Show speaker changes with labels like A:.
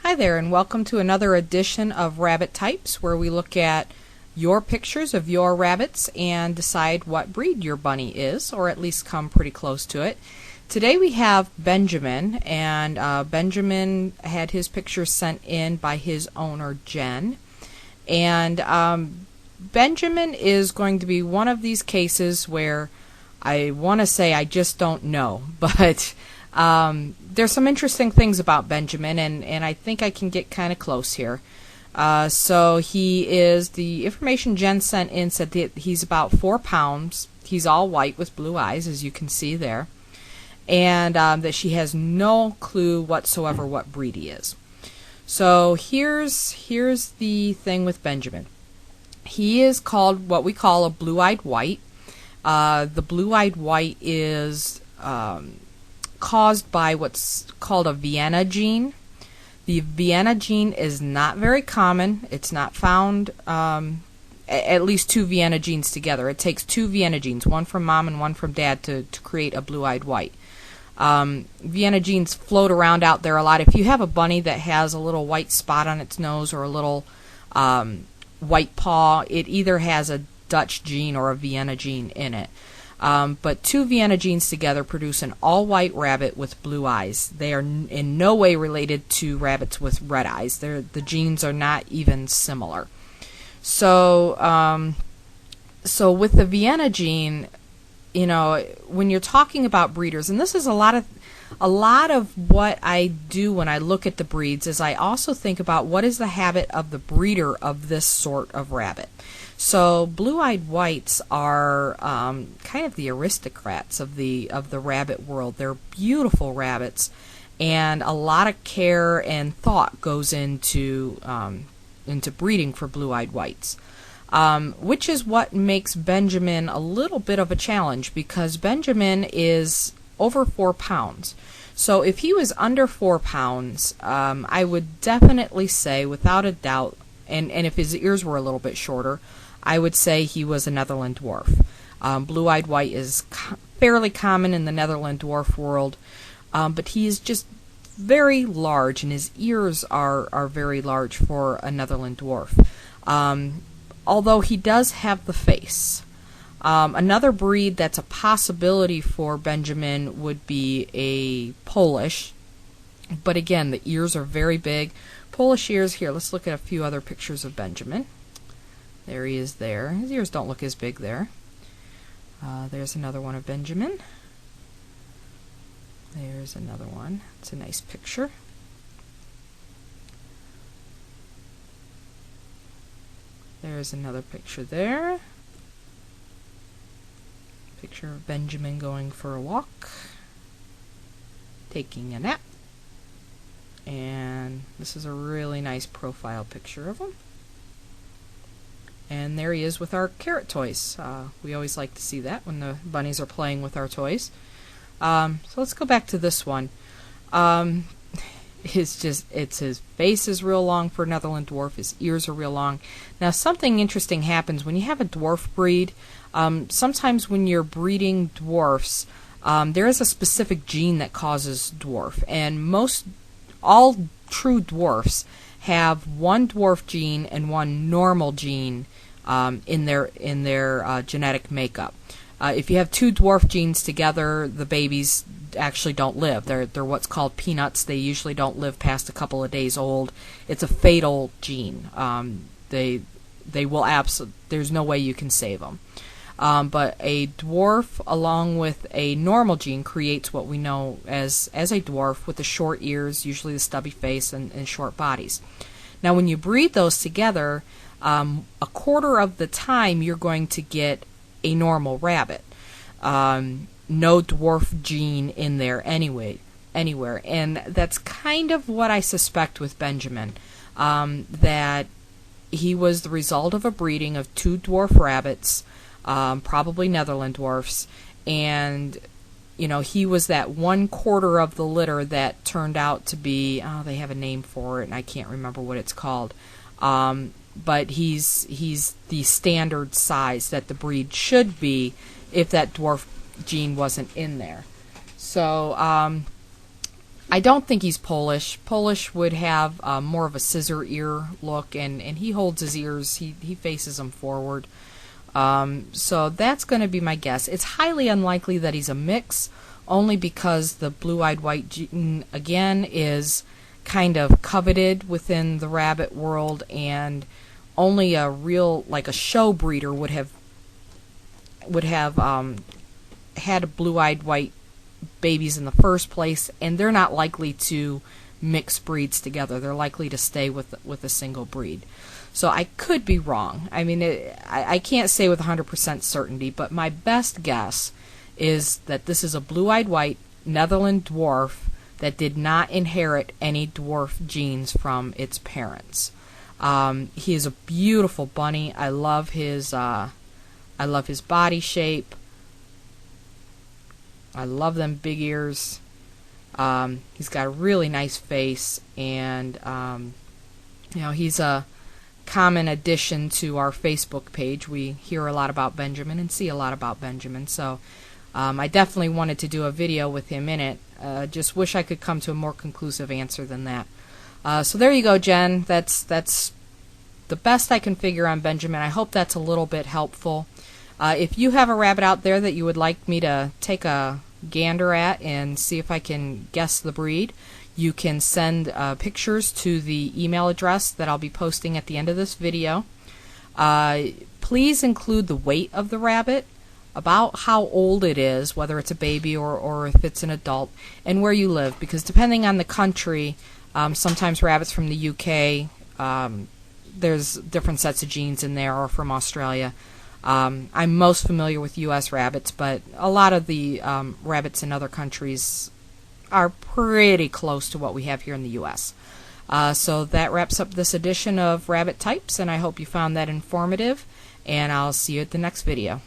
A: Hi there, and welcome to another edition of Rabbit Types, where we look at your pictures of your rabbits and decide what breed your bunny is, or at least come pretty close to it. Today we have Benjamin, and Benjamin had his picture sent in by his owner, Jen. And Benjamin is going to be one of these cases where I want to say I just don't know, but there's some interesting things about Benjamin, and I think I can get kind of close here. So he is, the information Jen sent in said that he's about 4 pounds. He's all white with blue eyes, as you can see there. And that she has no clue whatsoever what breed he is. So here's the thing with Benjamin. He is called what we call a blue-eyed white. The blue-eyed white is caused by what's called a Vienna gene. The Vienna gene is not very common. It's not found, at least 2 Vienna genes together. It takes 2 Vienna genes, one from mom and one from dad, to create a blue-eyed white. Vienna genes float around out there a lot. If you have a bunny that has a little white spot on its nose or a little white paw, it either has a Dutch gene or a Vienna gene in it. But 2 Vienna genes together produce an all-white rabbit with blue eyes. They are in no way related to rabbits with red eyes. The genes are not even similar. So, so with the Vienna gene, you know, when you're talking about breeders, and this is a lot of what I do when I look at the breeds, is I also think about what is the habit of the breeder of this sort of rabbit. So blue-eyed whites are kind of the aristocrats of the rabbit world. They're beautiful rabbits, and a lot of care and thought goes into breeding for blue-eyed whites, which is what makes Benjamin a little bit of a challenge, because Benjamin is over 4 pounds. So if he was under 4 pounds, I would definitely say, without a doubt, and if his ears were a little bit shorter, I would say he was a Netherland Dwarf. Blue-eyed white is fairly common in the Netherland Dwarf world, but he is just very large, and his ears are very large for a Netherland Dwarf. Although he does have the face. Another breed that's a possibility for Benjamin would be a Polish, but again, the ears are very big. Polish ears, here, let's look at a few other pictures of Benjamin. There he is there. His ears don't look as big there. There's another one of Benjamin. There's another one. It's a nice picture. There's another picture there. Picture of Benjamin going for a walk, taking a nap. And this is a really nice profile picture of him. And there he is with our carrot toys. We always like to see that when the bunnies are playing with our toys. So let's go back to this one. His face is real long for a Netherland Dwarf. His ears are real long. Now, something interesting happens when you have a dwarf breed. Sometimes when you're breeding dwarfs, there is a specific gene that causes dwarf, and all true dwarfs have one dwarf gene and one normal gene in their genetic makeup. If you have 2 dwarf genes together, the babies actually don't live. They're what's called peanuts. They usually don't live past a couple of days old. It's a fatal gene. They will there's no way you can save them. But a dwarf along with a normal gene creates what we know as a dwarf, with the short ears, usually the stubby face, and short bodies. Now when you breed those together, a quarter of the time you're going to get a normal rabbit. No dwarf gene in there anywhere. And that's kind of what I suspect with Benjamin, that he was the result of a breeding of 2 dwarf rabbits, probably Netherland Dwarfs, and you know, he was that 1/4 of the litter that turned out to be, they have a name for it and I can't remember what it's called, but he's the standard size that the breed should be if that dwarf gene wasn't in there. So I don't think he's Polish. Polish would have more of a scissor ear look, and he holds his ears, he faces them forward. So that's going to be my guess. It's highly unlikely that he's a mix, only because the blue-eyed white gene, again, is kind of coveted within the rabbit world, and only a real, like a show breeder would have had blue-eyed white babies in the first place, and they're not likely to mix breeds together. They're likely to stay with a single breed. So I could be wrong. I mean, I can't say with 100% certainty, but my best guess is that this is a blue-eyed white Netherland Dwarf that did not inherit any dwarf genes from its parents. He is a beautiful bunny. I love his body shape. I love them big ears. He's got a really nice face, and he's a common addition to our Facebook page. We hear a lot about Benjamin and see a lot about Benjamin, so I definitely wanted to do a video with him in it. Just wish I could come to a more conclusive answer than that. So there you go, Jen. That's the best I can figure on Benjamin. I hope that's a little bit helpful. If you have a rabbit out there that you would like me to take a gander at and see if I can guess the breed, you can send pictures to the email address that I'll be posting at the end of this video. Please include the weight of the rabbit, about how old it is, whether it's a baby or if it's an adult, and where you live, because depending on the country, sometimes rabbits from the UK, there's different sets of genes in there, or from Australia. I'm most familiar with U.S. rabbits, but a lot of the rabbits in other countries are pretty close to what we have here in the U.S. So that wraps up this edition of Rabbit Types, and I hope you found that informative, and I'll see you at the next video.